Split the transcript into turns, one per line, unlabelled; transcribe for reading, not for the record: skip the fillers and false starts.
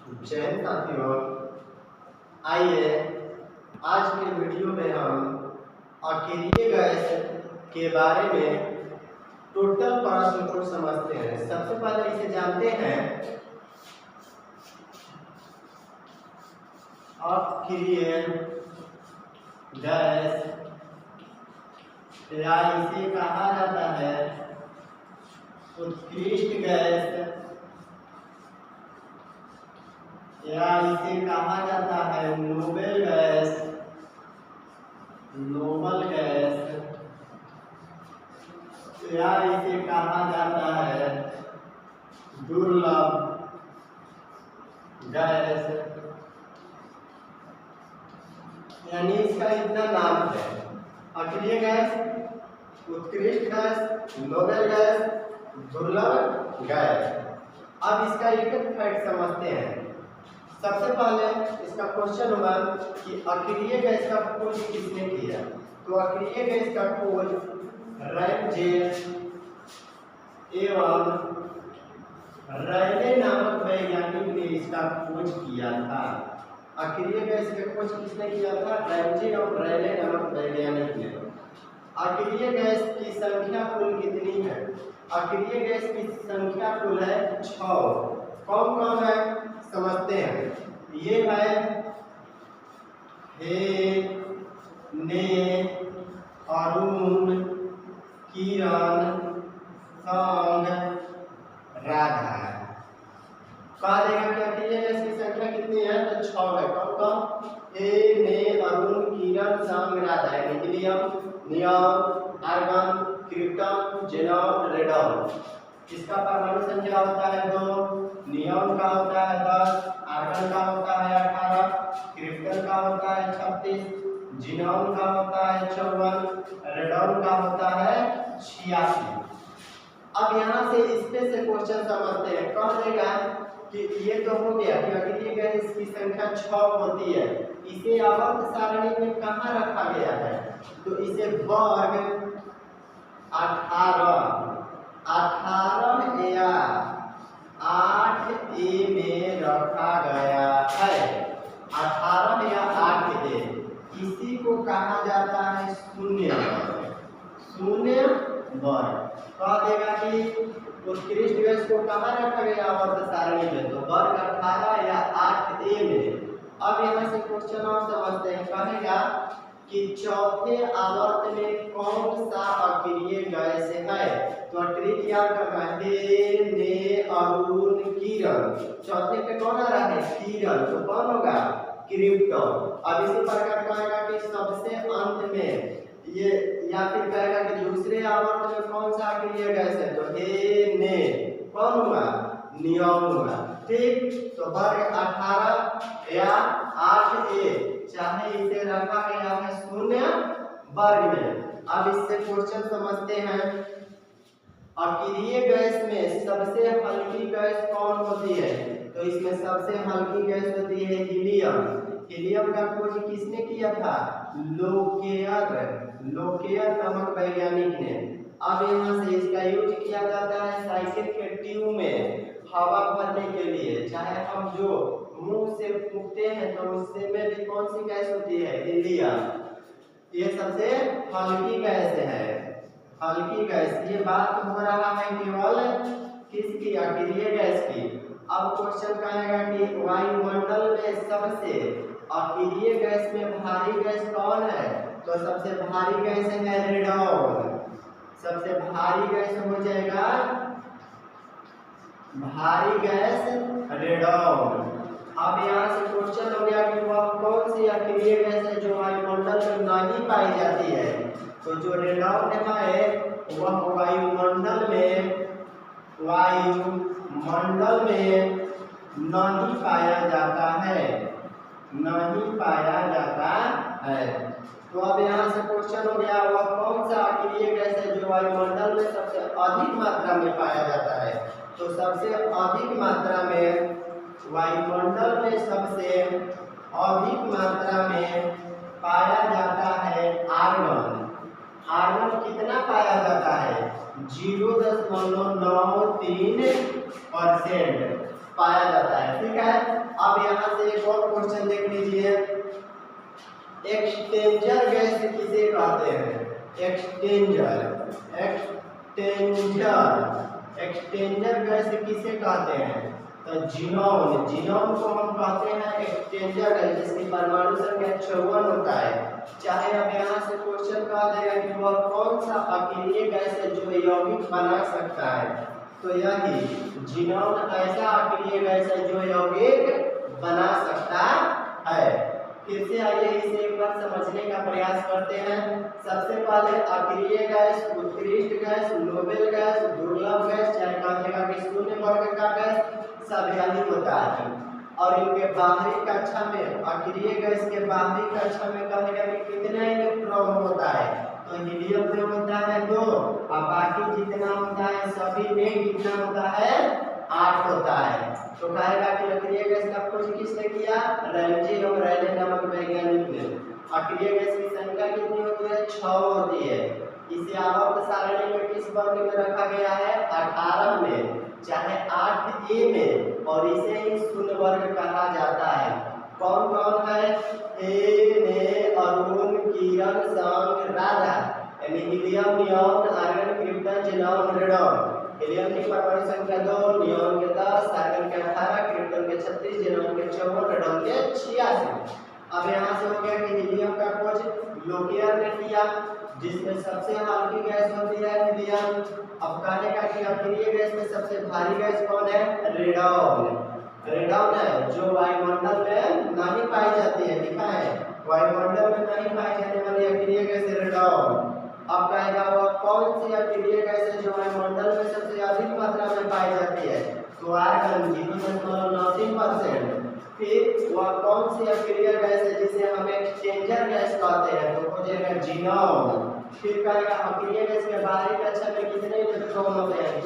जय हिंद साथियों, आइए आज के वीडियो में हम अकेले गैस के बारे में टोटल प्रश्न को समझते हैं। सबसे पहले इसे जानते हैं। अकेले गैस या इसे कहा जाता है उत्कृष्ट गैस या इसे कहा जाता है नोबेल गैस, नोबल गैस या इसे कहा जाता है दुर्लभ गैस। यानी इसका इतना नाम है: अकेले गैस, उत्कृष्ट गैस, नोबेल गैस, दुर्लभ गैस। अब इसका एक एक फैक्ट समझते हैं। सबसे पहले इसका क्वेश्चन होगा कि अकेले गैस का खोज किसने किया। तो अकेले गैस का खोज रैमजेस एवं रैले नामक वैज्ञानिक ने इसका खोज किया था। अकेले गैस का खोज किसने किया था? रैमजे और रैले नामक वैज्ञानिक ने। अकेले गैस की संख्या कुल कितनी है? अकेले गैस की संख्या कुल है 6। कौन कौन है समझते हैं। ये है हे, ने, अरुण, किरण, सांग, राधा। कहा देगा कि अकेले गैस की संख्या कितनी है? तो 6 है। कौन कौन? हे, ने, अरुण, किरण, सांग, Radha. Helium, neon, argon, krypton, xenon, radon. इसका परमाणु संख्या होता है 2, नियॉन का होता है 10, आर्गन का होता है 18, क्रिप्टन का होता है 36, जीनॉन का होता है 54, रेडॉन का होता है 86। अब यहाँ से इसमें से क्वेश्चन समझते हैं। कह देगा कि ये तो हो गया कि अकेले गैस की संख्या 6 होती है। इसे आवर्त सारणी में कहाँ रखा गया है? तो इसे वर्ग 18 या 8A में रखा गया है। 18 या 8A, इसी को कहा जाता है शून्य वर्ग। कह देगा कि उत्कृष्ट गैस को कहाँ रखा गया आवर्त सारणी में? तो वर्ग 18 या 8A में। अब यहाँ से क्वेश्चन और समझते हैं। कहेगा कि चौथे आवर्त में कौन सा अकेले गैस है? तो ट्रिक याद करना है। हे, ने, अरुण, किरण। चौथे पे कौन आ रहा है? किरण। तो कौन होगा? क्रिप्टन। अब इसी प्रकार कहेगा कि सबसे अंत में ये, या फिर कहेगा कि दूसरे आवर्त में कौन सा अकेले गैस है? तो हे, ने, कौन हुआ? नियॉन हुआ। ठीक। तो वर्ग 18 या 8A, चाहे इसे रखा गया है शून्य वर्ग में। अब इससे क्वेश्चन समझते हैं। अकेले गैस में सबसे हल्की गैस कौन होती है? तो इसमें सबसे हल्की गैस होती है हीलियम। हीलियम का खोज किसने किया था? लोकेयर नामक वैज्ञानिक ने। अब यहाँ से इसका यूज किया जाता है साइकिल के ट्यूब में हवा भरने के लिए। चाहे हम जो मुंह से फूंकते हैं तो उससे में भी कौन सी गैस होती है? हीलियम। ये सबसे हल्की गैस है। हल्की गैस। ये बात हो रहा है केवल किसकी? अकेले गैस की। अब क्वेश्चन कहेगा कि वायुमंडल में सबसे अकेले गैस में भारी गैस कौन है? तो सबसे भारी गैस है रेडॉन। सबसे भारी गैस हो जाएगा भारी गैस रेडॉन। अब यहाँ से क्वेश्चन हो गया कि वह कौन सी अकेले गैस है जो वायुमंडल में नहीं पाई जाती है? तो जो रेडॉन है वह वायुमंडल में नहीं पाया जाता है, नहीं पाया जाता है। तो अब यहाँ से क्वेश्चन हो गया वह कौन सा अकेले गैस है जो वायुमंडल में सबसे अधिक मात्रा में पाया जाता है? तो सबसे अधिक मात्रा में वायुमंडल में सबसे अधिक मात्रा में पाया जाता है आर्गन। आर्गन कितना पाया जाता है? 0.93% पाया जाता है। ठीक है। अब यहाँ से एक और क्वेश्चन देख लीजिए, एक्सटेंजर गैस किसे कहते हैं? एक्सटेंजर गैस किसे कहते हैं? तो जीनोन को हम कहते हैं एक्सटेंजर गैस, जिसकी परमाणु संख्या 54 होता है। चाहे अब यहाँ से क्वेश्चन कहा देगा कि वह कौन सा अकेलीय गैस है जो यौगिक बना सकता है, तो यही जीनोन ऐसा अकेलीय गैस है जो यौगिक बना सकता है। फिर से आइए इसे एक बार समझने का प्रयास करते हैं। सबसे पहले अक्रिय गैस, उत्कृष्ट गैस, नोबेल गैस, दुर्लभ गैस, चाहे कहेगा कि शून्य वर्ग का गैस, सब यही होता है। और इनके बाहरी कक्षा में, अक्रिय गैस के बाहरी कक्षा में कहेगा कि कितने इलेक्ट्रॉन होता है, तो हीलियम में होता है 2, और बाकी जितना होता है सभी में कितना होता है? 8 होता है। तो कहेगा कि अक्रिय गैस का खोज किसने किया? रैमजे और रैले नामक वैज्ञानिक ने। अक्रिय गैस की संख्या कितनी होती है? 6 होती है। इसे आवर्त सारणी में किस वर्ग में रखा गया है? 18 में, चाहे 8A में, और इसे ही शून्य वर्ग कहा जाता है। कौन कौन है? ए में अरुण, किरण, संग, राधा, यानी helium, neon, argon, krypton, xenon, radon. Helium की परमाणु संख्या 2, नियॉन के 10, आर्गन के 18, क्रिप्टन के 36, ज़ेनॉन के 54, रेडॉन के 86। अब यहाँ से हो गया कि हीलियम का खोज लोकियर ने किया, जिसमें सबसे हल्की गैस होती है हीलियम। अब कहेगा कि अक्रिय गैस में सबसे भारी गैस कौन है? रेडॉन। रेडॉन है जो वायुमंडल में नहीं पाई जाती है, लिखा है वायुमंडल में नहीं पाई जाने वाली अक्रिय गैस रेडॉन। अब कहेगा वह कौन सी अक्रिय गैस है जो वायुमंडल में सबसे अधिक मात्रा में पाई जाती है? तो आर्गन 0.93%। फिर वह कौन सी अक्रिय गैस है जिसे हम एक्सचेंजर गैस कहते हैं? तो खोजेगा जीनोन। फिर कहेगा अक्रिय गैस के बाहरी कक्षा में कितने इलेक्ट्रॉन होते हैं?